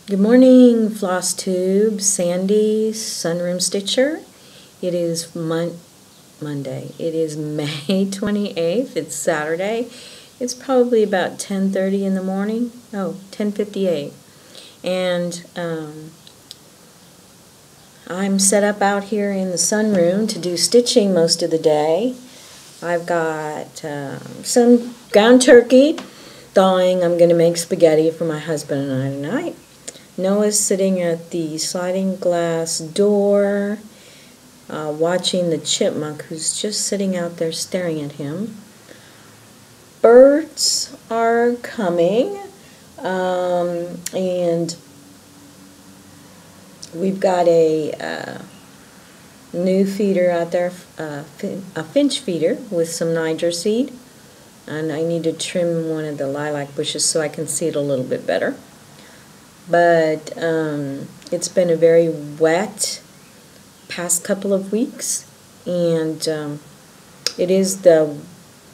Good morning, Floss Tube, Sandy, Sunroom Stitcher. It is Monday. It is May 28th. It's Saturday. It's probably about 10:30 in the morning. Oh, 10:58. And I'm set up out here in the sunroom to do stitching most of the day. I've got some ground turkey thawing. I'm going to make spaghetti for my husband and I tonight. Noah's sitting at the sliding glass door watching the chipmunk who's just sitting out there staring at him. Birds are coming and we've got a new feeder out there, a finch feeder with some Niger seed, and I need to trim one of the lilac bushes so I can see it a little bit better. But it's been a very wet past couple of weeks, and it is the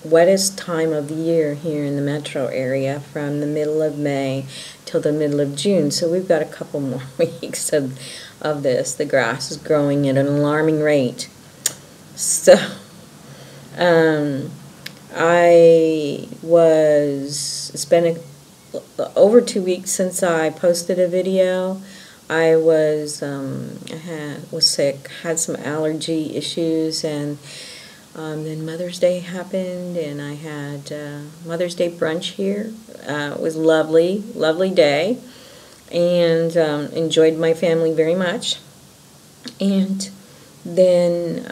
wettest time of the year here in the metro area, from the middle of May till the middle of June. So we've got a couple more weeks of this. The grass is growing at an alarming rate. So it's been over 2 weeks since I posted a video. I was sick, had some allergy issues, and then Mother's Day happened, and I had Mother's Day brunch here. It was lovely, lovely day, and enjoyed my family very much. And then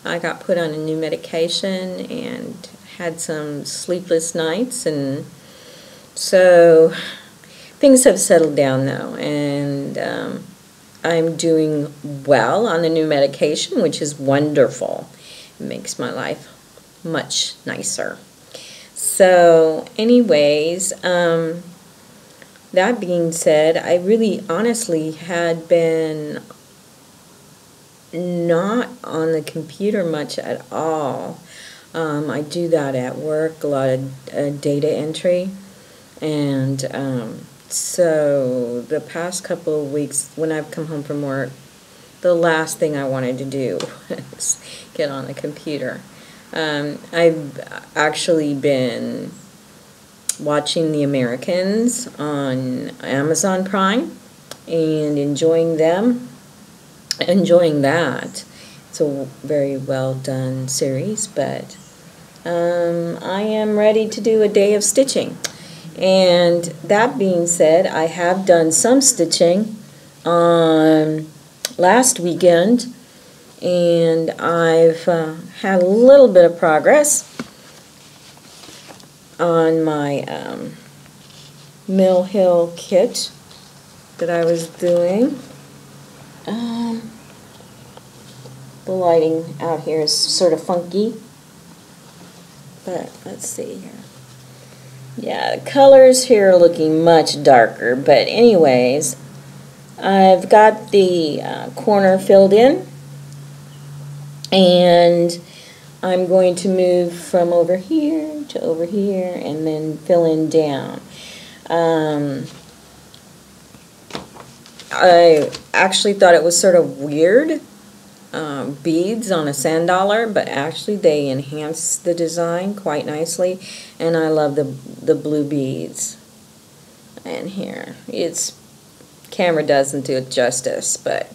I got put on a new medication and had some sleepless nights, and so things have settled down though, and I'm doing well on the new medication, which is wonderful. It makes my life much nicer. So anyways, that being said, I really honestly had been not on the computer much at all. I do that at work, a lot of data entry, and so the past couple of weeks when I've come home from work, the last thing I wanted to do was get on the computer. I've actually been watching The Americans on Amazon Prime and enjoying that. It's a very well done series, but I am ready to do a day of stitching. And that being said, I have done some stitching on last weekend, and I've had a little bit of progress on my Mill Hill kit that I was doing. The lighting out here is sort of funky, but let's see here. Yeah, the colors here are looking much darker, but anyways, I've got the corner filled in, and I'm going to move from over here to over here and then fill in down. I actually thought it was sort of weird, beads on a sand dollar, but actually they enhance the design quite nicely, and I love the blue beads. And here, camera doesn't do it justice, but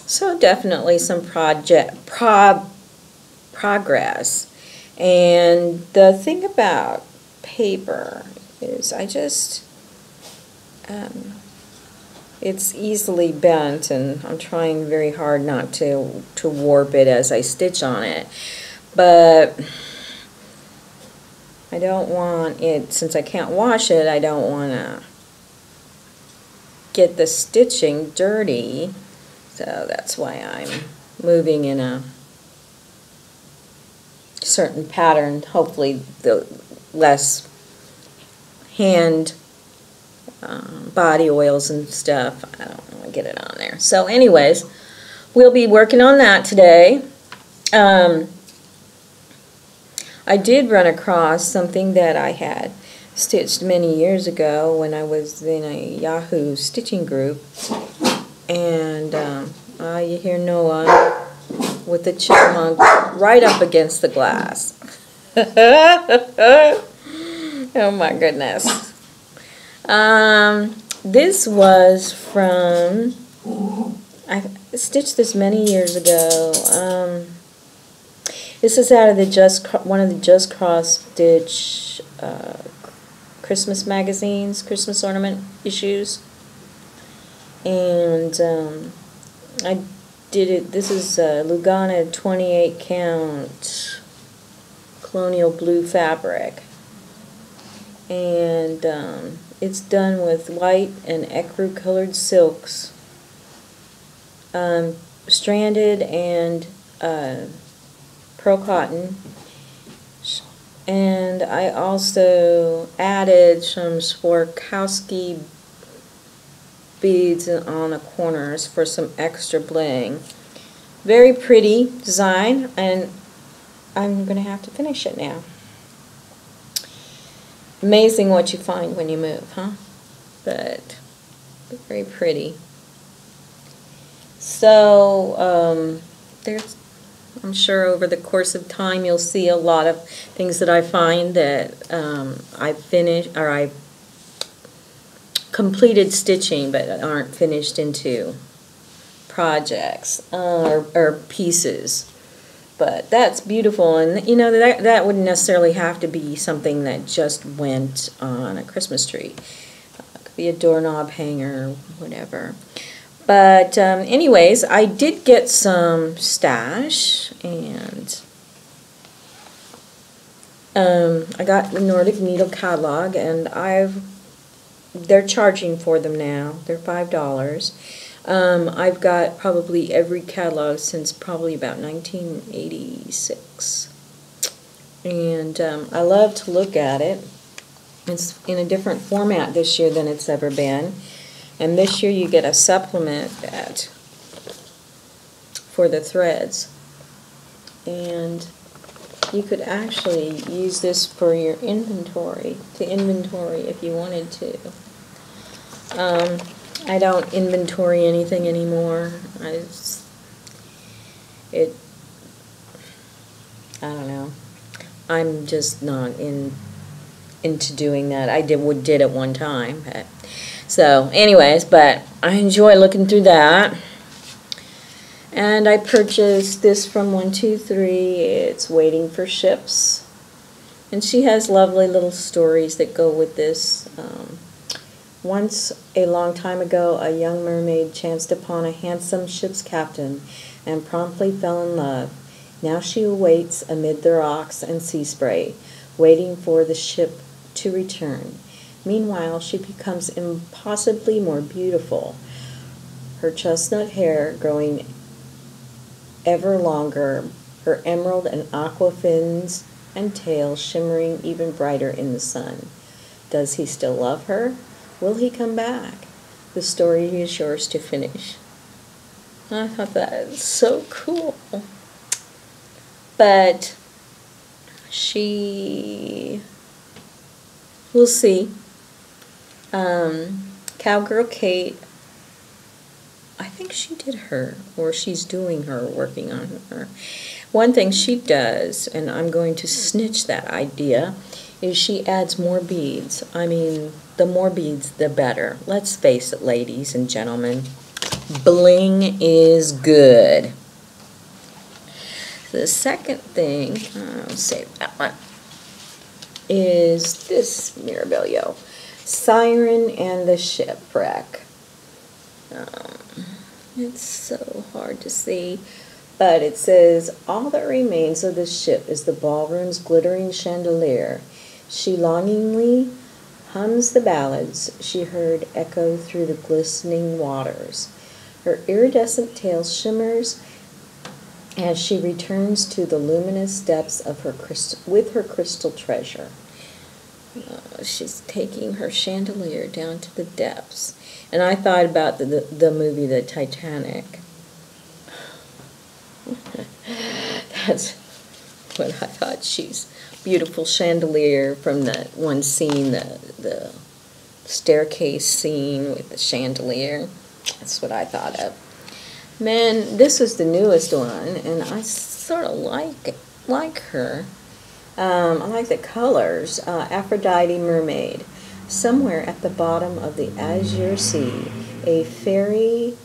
so definitely some progress. And the thing about paper is it's easily bent, and I'm trying very hard not to warp it as I stitch on it. But I don't want it, since I can't wash it, I don't want to get the stitching dirty. So that's why I'm moving in a certain pattern, hopefully the less hand body oils and stuff. I don't want to get it on there. So anyways, we'll be working on that today. I did run across something that I had stitched many years ago when I was in a Yahoo stitching group. And you hear Noah with the chipmunk right up against the glass. Oh my goodness. This was from, I stitched this many years ago. This is out of the one of the Just Cross Stitch Christmas magazines, Christmas ornament issues. And I did it, this is Lugana 28 count colonial blue fabric. And it's done with white and ecru colored silks, stranded and pearl cotton. And I also added some Swarovski beads on the corners for some extra bling. Very pretty design, and I'm going to have to finish it now. Amazing what you find when you move, huh? But very pretty. So, I'm sure over the course of time you'll see a lot of things that I find that I finished, or I completed stitching but aren't finished into projects or pieces. But that's beautiful, and you know that wouldn't necessarily have to be something that just went on a Christmas tree. It could be a doorknob hanger, whatever. But anyways, I did get some stash, and I got the Nordic Needle catalog, and they're charging for them now. They're $5. I've got probably every catalog since probably about 1986. And I love to look at it. It's in a different format this year than it's ever been. And this year you get a supplement for the threads. And you could actually use this for your inventory, if you wanted to. I don't inventory anything anymore. I don't know. I'm just not into doing that. I did at one time. So, anyways, but I enjoy looking through that. And I purchased this from 123. It's Waiting for Ships. And she has lovely little stories that go with this. Once, a long time ago, a young mermaid chanced upon a handsome ship's captain and promptly fell in love. Now she awaits amid the rocks and sea spray, waiting for the ship to return. Meanwhile, she becomes impossibly more beautiful, her chestnut hair growing ever longer, her emerald and aqua fins and tail shimmering even brighter in the sun. Does he still love her? Will he come back? The story is yours to finish. I thought that was so cool. But we'll see. Cowgirl Kate, I think she did her, or she's doing her, working on her. One thing she does, and I'm going to snitch that idea, is she adds more beads. I mean, the more beads, the better. Let's face it, ladies and gentlemen. Bling is good. The second thing, I'll save that one, is this Mirabilio. Siren and the Shipwreck. It's so hard to see, but it says, all that remains of the ship is the ballroom's glittering chandelier. She longingly hums the ballads she heard echo through the glistening waters. Her iridescent tail shimmers as she returns to the luminous depths of her with her crystal treasure. She's taking her chandelier down to the depths. And I thought about the movie The Titanic. but I thought she's beautiful chandelier from that one scene, the staircase scene with the chandelier. That's what I thought of. Man, this is the newest one, and I sort of like her. I like the colors. Aphrodite Mermaid. Somewhere at the bottom of the azure sea, a fairy-like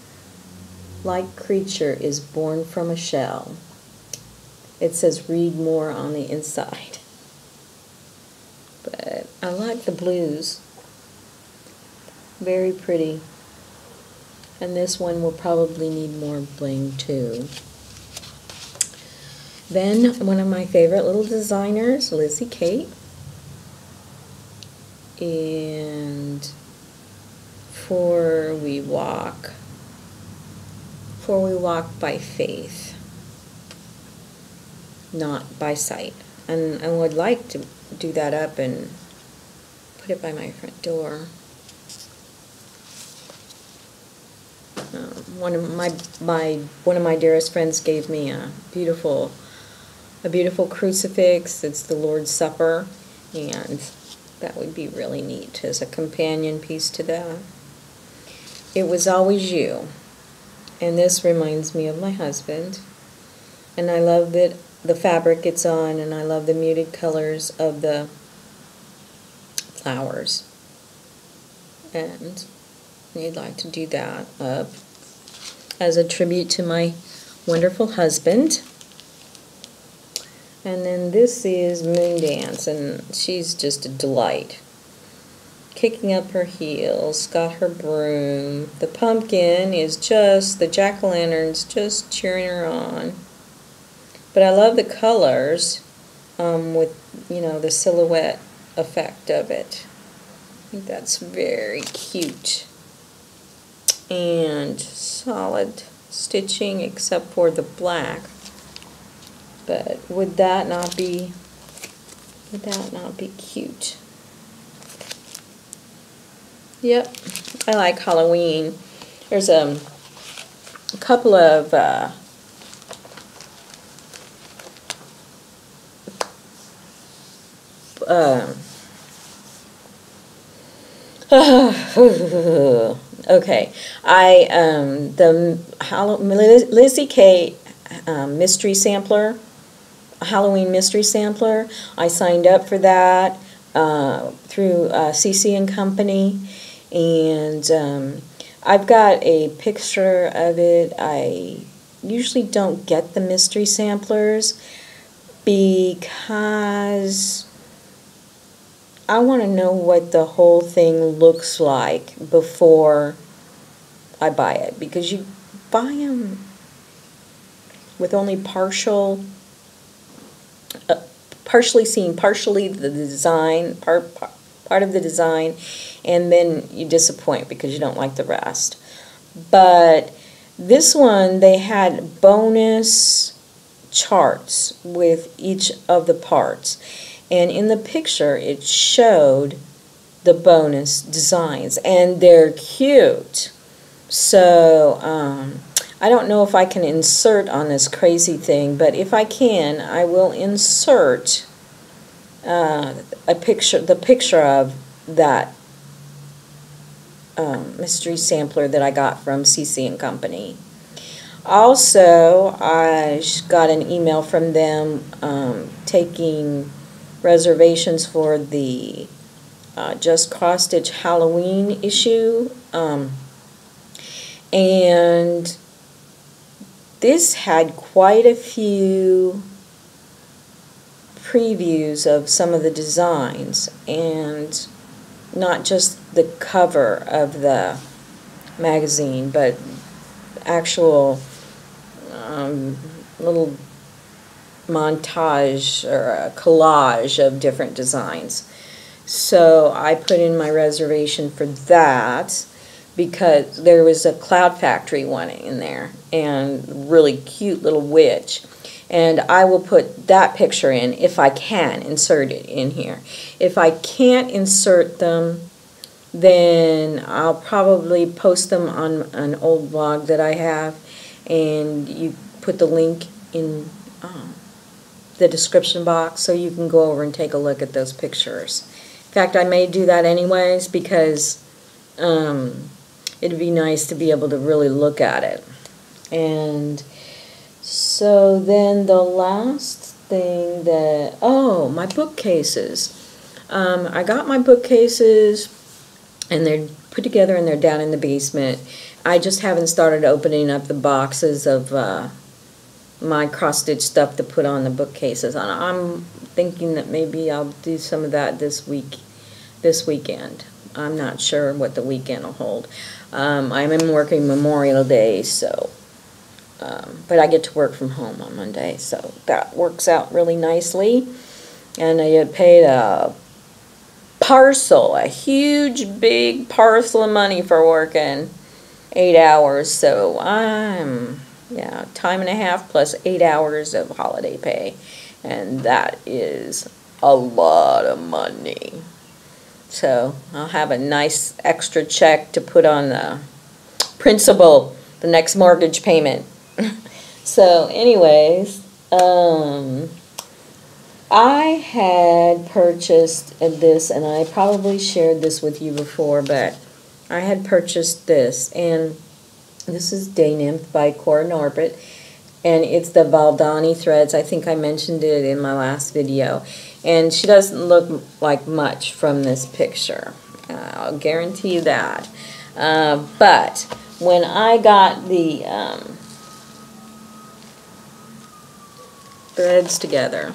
creature is born from a shell. It says read more on the inside. But I like the blues. Very pretty. And this one will probably need more bling too. Then one of my favorite little designers, Lizzie Kate. And For We Walk by Faith, not by sight. And I would like to do that up and put it by my front door. One of my dearest friends gave me a beautiful crucifix. It's the Lord's Supper, and that would be really neat as a companion piece to that. It Was Always You, and this reminds me of my husband, and I love the fabric it's on, and I love the muted colors of the flowers, and I'd like to do that up as a tribute to my wonderful husband. And then this is Moon Dance, and she's just a delight. Kicking up her heels, got her broom. The pumpkin is just, the jack-o'-lantern's just cheering her on. But I love the colors with, the silhouette effect of it. I think that's very cute. And solid stitching except for the black. But would that not be cute? Yep, I like Halloween. There's a couple of okay, the Lizzie Kate mystery sampler, Halloween mystery sampler. I signed up for that through CC and Company, and I've got a picture of it. I usually don't get the mystery samplers because I want to know what the whole thing looks like before I buy it, because you buy them with only partially seeing partially the design, part of the design, and then you disappoint because you don't like the rest. But this one, they had bonus charts with each of the parts, and in the picture it showed the bonus designs, and they're cute. So I don't know if I can insert on this crazy thing, but if I can, I will insert the picture of that mystery sampler that I got from CC and Company. Also, I got an email from them taking reservations for the Just Cross Stitch Halloween issue, and this had quite a few previews of some of the designs, and not just the cover of the magazine, but actual little montage or a collage of different designs. So I put in my reservation for that because there was a Cloud Factory one in there, and really cute little witch. And I will put that picture in if I can insert it in here. If I can't insert them, then I'll probably post them on an old blog that I have, and you put the link in the the description box so you can go over and take a look at those pictures. In fact, I may do that anyways because it'd be nice to be able to really look at it. And so then the last thing that, oh, my bookcases. I got my bookcases and they're put together and they're down in the basement. I just haven't started opening up the boxes of my cross-stitch stuff to put on the bookcases. And I'm thinking that maybe I'll do some of that this weekend. I'm not sure what the weekend will hold. I'm working Memorial Day, so but I get to work from home on Monday, so that works out really nicely. And I get paid a huge big parcel of money for working 8 hours, so I'm, yeah, time and a half plus 8 hours of holiday pay, and that is a lot of money. So I'll have a nice extra check to put on the principal, the next mortgage payment. So anyways, I had purchased this, and I probably shared this with you before, but I had purchased this, and this is Day Nymph by Cora Norbert, and it's the Valdani threads. I think I mentioned it in my last video, and she doesn't look like much from this picture. I'll guarantee you that. But when I got the threads together,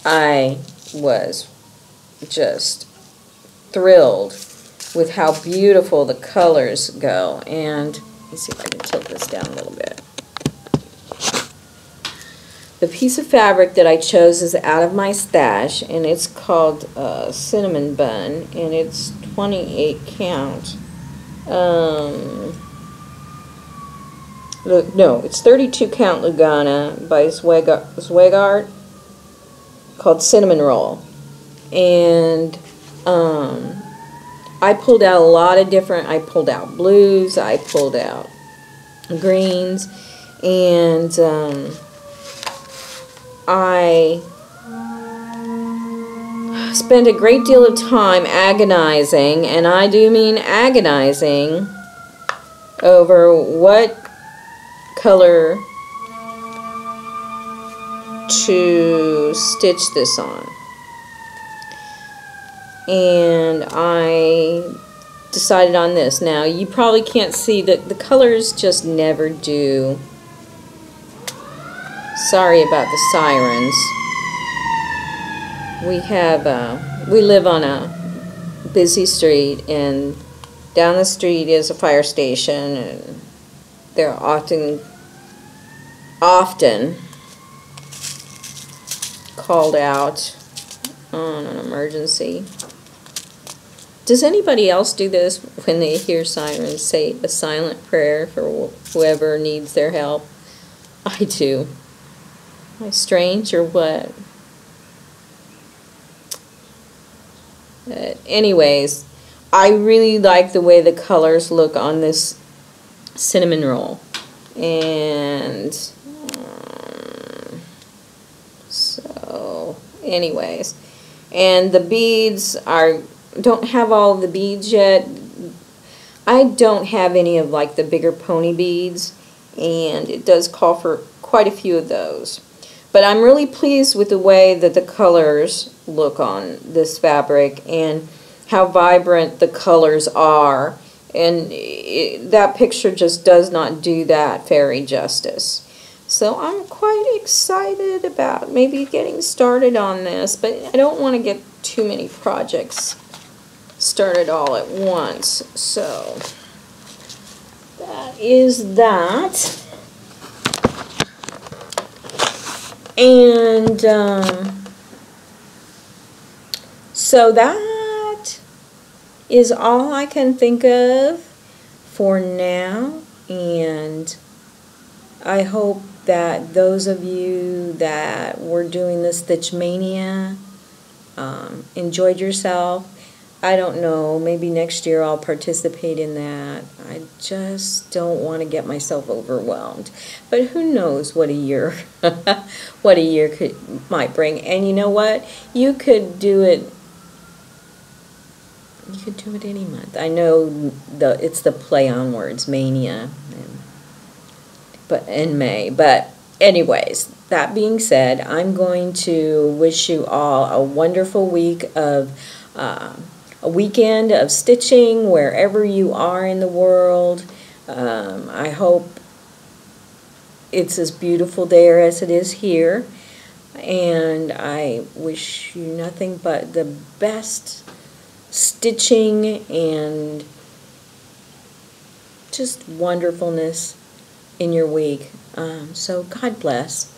I was just thrilled with how beautiful the colors go. And let me see if I can tilt this down a little bit. The piece of fabric that I chose is out of my stash, and it's called Cinnamon Bun, and it's 28 count. Look, no, it's 32 count Lugana by Zweigart, called Cinnamon Roll. And I pulled out a lot of different, I pulled out blues, I pulled out greens, and I spent a great deal of time agonizing, and I do mean agonizing, over what color to stitch this on. And I decided on this. Now, you probably can't see that the colors just never do. Sorry about the sirens. We live on a busy street, and down the street is a fire station, and they're often called out on an emergency. Does anybody else do this when they hear sirens, say a silent prayer for whoever needs their help? I do. Am I strange or what? But anyways, I really like the way the colors look on this cinnamon roll. And so anyways, and the beads don't have all the beads yet. I don't have any of like the bigger pony beads, and it does call for quite a few of those. But I'm really pleased with the way that the colors look on this fabric and how vibrant the colors are. And that picture just does not do that fairy justice. So I'm quite excited about maybe getting started on this, but I don't want to get too many projects started all at once. So that is that. And so that is all I can think of for now, and I hope that those of you that were doing the Stitch Mania enjoyed yourself. I don't know, maybe next year I'll participate in that. I just don't want to get myself overwhelmed. But who knows what a year what a year might bring. And you know what? You could do it any month. I know it's the play on words, mania, but in May. But anyways, that being said, I'm going to wish you all a wonderful week of a weekend of stitching wherever you are in the world. I hope it's as beautiful there as it is here. And I wish you nothing but the best stitching and just wonderfulness in your week. So God bless.